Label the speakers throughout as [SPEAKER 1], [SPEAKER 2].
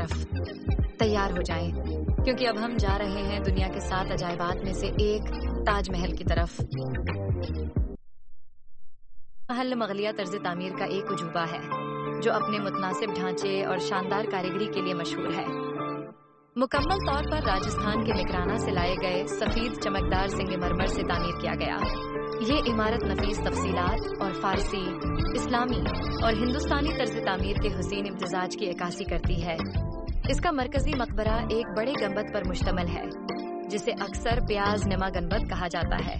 [SPEAKER 1] طرف تیار ہو جائیں، کیونکہ اب ہم جا رہے ہیں دنیا کے 7 عجائبات میں سے ایک تاج محل کی طرف۔ محل مغلیہ طرز تعمیر کا ایک عجوبہ ہے جو اپنے متناسب ڈھانچے اور شاندار کاریگری کے لیے مشہور ہے۔ مکمل طور پر راجستھان کے مکرانا سے لائے گئے سفید چمکدار سنگ مرمر سے تعمیر کیا گیا۔ یہ عمارت نفیس تفصیلات اور فارسی، اسلامی اور ہندوستانی طرز تعمیر کے حسین امتزاج کی عکاسی کرتی ہے۔ اس کا مرکزی مقبرہ ایک بڑے گنبد پر مشتمل ہے جسے اکثر پیاز نما گنبد کہا جاتا ہے،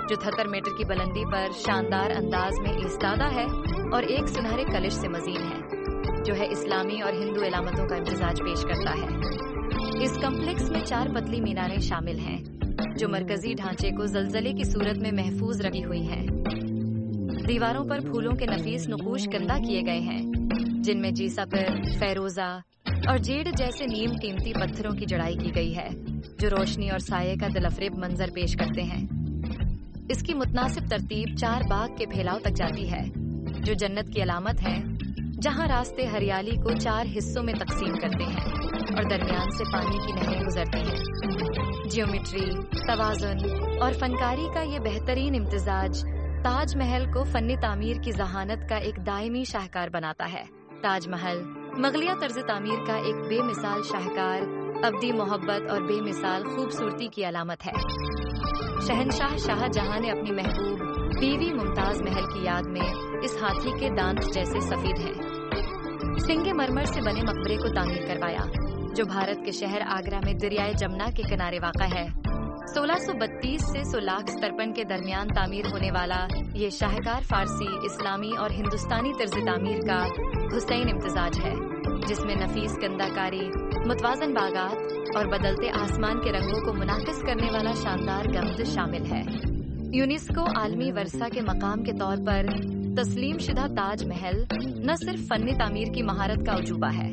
[SPEAKER 1] جو 73 میٹر کی بلندی پر شاندار انداز میں ایستادہ ہے اور ایک سنہرے کلش سے مزین ہے جو ہے اسلامی اور ہندو علامتوں کا امتزاج پیش کرتا ہے۔ اس کمپلیکس میں 4 پتلی میناریں شامل ہیں جو مرکزی ڈھانچے کو زلزلے کی صورت میں محفوظ رکھی ہوئی ہیں۔ دیواروں پر پھولوں کے نفیس نقوش کندہ کیے گئے ہیں جن میں جیساپر، فیروزہ اور جیڈ جیسے نیم قیمتی پتھروں کی جڑائی کی گئی ہے جو روشنی اور سائے کا دلفریب منظر پیش کرتے ہیں۔ اس کی متناسب ترتیب 4 باغ کے پھیلاؤ تک جاتی ہے جو جنت کی علامت ہے، جہاں راستے ہریالی کو 4 حصوں میں تقسیم کرتے ہیں اور درمیان سے پانی کی نہریں گزرتی ہیں۔ جیومیٹری، توازن اور فنکاری کا یہ بہترین امتزاج تاج محل کو فنی تعمیر کی ذہانت کا ایک دائمی شاہکار بناتا ہے۔ تاج محل مغلیہ طرز تعمیر کا ایک بے مثال شاہکار، ابدی محبت اور بے مثال خوبصورتی کی علامت ہے۔ شہنشاہ شاہ جہاں نے اپنی محبوب بیوی ممتاز محل کی یاد میں اس ہاتھی کے دانت جیسے سفید ہیں سنگ مرمر سے بنے مقبرے کو تعمیر کروایا، جو بھارت کے شہر آگرہ میں دریائے جمنا کے کنارے واقع ہے۔ 1632 سے 1653 کے درمیان تعمیر ہونے والا یہ شاہکار فارسی، اسلامی اور ہندوستانی طرز تعمیر کا حسین امتزاج ہے، جس میں نفیس کندہ کاری، متوازن باغات اور بدلتے آسمان کے رنگوں کو منعکس کرنے والا شاندار گنبد شامل ہے۔ یونیسکو عالمی ورثہ کے مقام کے طور پر تسلیم شدہ تاج محل نہ صرف فنی تعمیر کی مہارت کا عجوبہ ہے،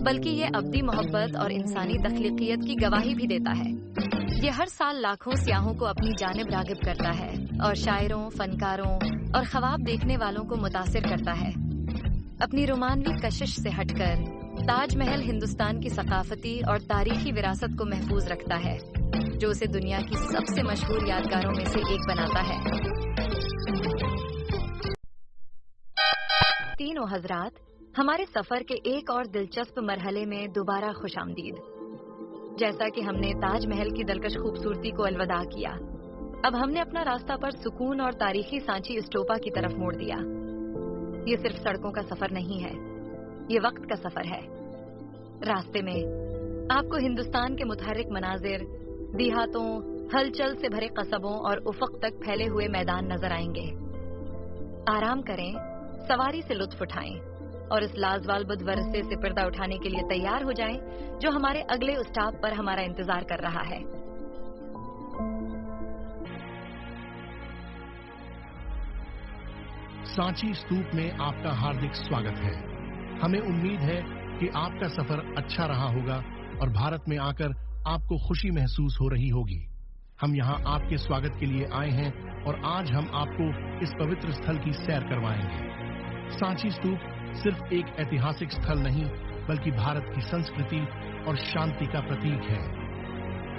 [SPEAKER 1] بلکہ یہ ابدی محبت اور انسانی تخلیقیت کی گواہی بھی دیتا ہے۔ یہ ہر سال لاکھوں سیاحوں کو اپنی جانب راغب کرتا ہے اور شاعروں، فنکاروں اور خواب دیکھنے والوں کو متاثر کرتا ہے۔ اپنی رومانوی کشش سے ہٹ کر تاج محل ہندوستان کی ثقافتی اور تاریخی وراثت کو محفوظ رکھتا ہے، جو اسے دنیا کی سب سے مشہور یادگاروں میں سے ایک بناتا ہے۔ تینوں حضرات، ہمارے سفر کے ایک اور دلچسپ مرحلے میں دوبارہ خوش آمدید۔ جیسا کہ ہم نے تاج محل کی دلکش خوبصورتی کو الوداع کیا، اب ہم نے اپنا راستہ پر سکون اور تاریخی سانچی اسٹوپا کی طرف موڑ دیا۔ یہ صرف سڑکوں کا سفر نہیں ہے، یہ وقت کا سفر ہے۔ راستے میں آپ کو ہندوستان کے متحرک مناظر، دیہاتوں، ہلچل سے بھرے قصبوں اور افق تک پھیلے ہوئے میدان نظر آئیں گے۔ آرام کریں، سواری سے لطف اٹھائیں اور اس لازوال بدھ ورثے سے پردہ اٹھانے کے لیے تیار ہو جائیں جو ہمارے اگلے اسٹاپ پر ہمارا انتظار کر رہا ہے۔
[SPEAKER 2] سانچی ستوپ میں آپ کا ہاردک سواگت ہے۔ ہمیں امید ہے کہ آپ کا سفر اچھا رہا ہوگا اور بھارت میں آ کر آپ کو خوشی محسوس ہو رہی ہوگی۔ ہم یہاں آپ کے سواگت کے لیے آئے ہیں اور آج ہم آپ کو اس پوتر استھل کی سیر کروائیں گے۔ سانچی ستوپ صرف ایک ایتہاسک استھل نہیں بلکہ بھارت کی سنسکرتی اور شانتی کا پرتیک ہے۔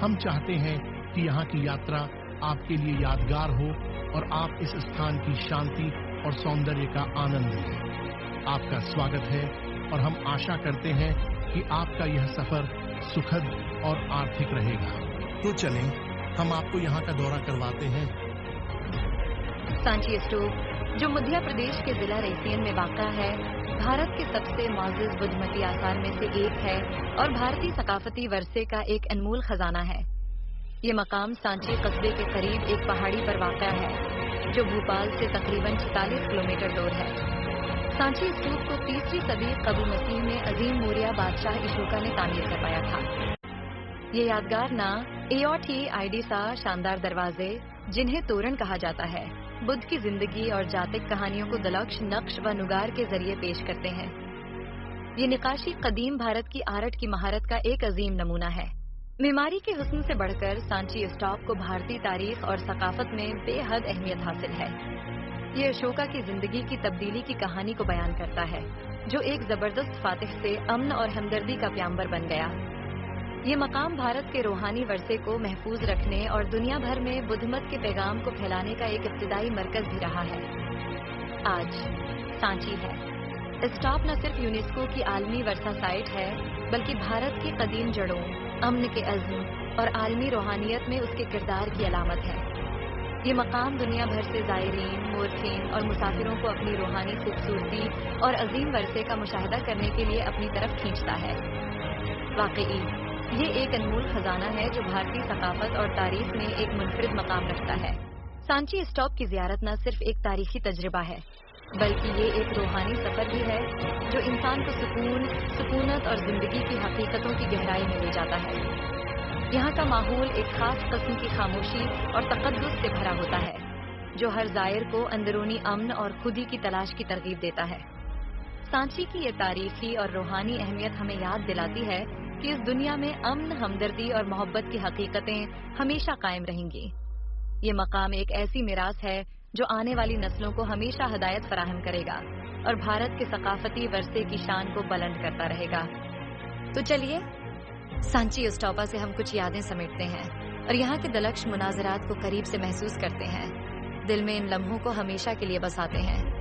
[SPEAKER 2] ہم چاہتے ہیں کہ یہاں کی یاترا آپ کے لیے یادگار ہو اور آپ اس استھان کی شانتی اور سوندریہ کا آنند لیں۔ آپ کا سواگت ہے اور ہم آشا کرتے ہیں کہ آپ کا یہ سفر سکھد اور آرتھک رہے گا۔ تو چلیں، ہم آپ کو یہاں کا دورہ کرواتے ہیں۔
[SPEAKER 1] سانچی اسٹوپ، جو مدھیہ پردیش کے ضلع ریسین میں واقع ہے، بھارت کے سب سے معزز بدھ متی آثار میں سے ایک ہے اور بھارتی ثقافتی ورثے کا ایک انمول خزانہ ہے۔ یہ مقام سانچی قصبے کے قریب ایک پہاڑی پر واقع ہے جو بھوپال سے تقریباً 46 کلومیٹر دور ہے۔ سانچی اسٹوپ کو 3ویں صدی قبل مسیح میں عظیم موریہ بادشاہ اشوکا نے تعمیر کروایا تھا۔ یہ یادگار نا ایوٹی آئیڈیسا شاندار دروازے، جنہیں تورن کہا جاتا ہے، بدھ کی زندگی اور جاتک کہانیوں کو دلکش نقش و نگار کے ذریعے پیش کرتے ہیں۔ یہ نقاشی قدیم بھارت کی آرٹ کی مہارت کا ایک عظیم نمونہ ہے۔ معماری کے حسن سے بڑھ کر سانچی اسٹاپ کو بھارتی تاریخ اور ثقافت میں بے حد اہمیت حاصل ہے۔ یہ اشوکا کی زندگی کی تبدیلی کی کہانی کو بیان کرتا ہے، جو ایک زبردست فاتح سے امن اور ہمدردی کا پیامبر بن گیا۔ یہ مقام بھارت کے روحانی ورثے کو محفوظ رکھنے اور دنیا بھر میں بدھ مت کے پیغام کو پھیلانے کا ایک ابتدائی مرکز بھی رہا ہے۔ آج سانچی ہے۔ اسٹاپ نہ صرف یونیسکو کی عالمی ورثہ سائٹ ہے، بلکہ بھارت کی قدیم جڑوں، امن کے عزم اور عالمی روحانیت میں اس کے کردار کی علامت ہے۔ یہ مقام دنیا بھر سے زائرین، مورخین اور مسافروں کو اپنی روحانی خوبصورتی اور عظیم ورثے کا مشاہدہ کرنے کے لیے اپنی طرف کھینچتا ہے۔ واقعی یہ ایک انمول خزانہ ہے جو بھارتی ثقافت اور تاریخ میں ایک منفرد مقام رکھتا ہے۔ سانچی اسٹاپ کی زیارت نہ صرف ایک تاریخی تجربہ ہے، بلکہ یہ ایک روحانی سفر بھی ہے جو انسان کو سکون، سکونت اور زندگی کی حقیقتوں کی گہرائی میں لے جاتا ہے۔ یہاں کا ماحول ایک خاص قسم کی خاموشی اور تقدس سے بھرا ہوتا ہے، جو ہر زائر کو اندرونی امن اور خودی کی تلاش کی ترغیب دیتا ہے۔ سانچی کی یہ تاریخی اور روحانی اہمیت ہمیں یاد دلاتی ہے کہ اس دنیا میں امن، ہمدردی اور محبت کی حقیقتیں ہمیشہ قائم رہیں گی۔ یہ مقام ایک ایسی میراث ہے جو آنے والی نسلوں کو ہمیشہ ہدایت فراہم کرے گا اور بھارت کے ثقافتی ورثے کی شان کو بلند کرتا رہے گا۔ تو چلیے سانچی اسٹاپا سے ہم کچھ یادیں سمیٹتے ہیں اور یہاں کے دلکش مناظرات کو قریب سے محسوس کرتے ہیں، دل میں ان لمحوں کو ہمیشہ کے لیے بساتے ہیں۔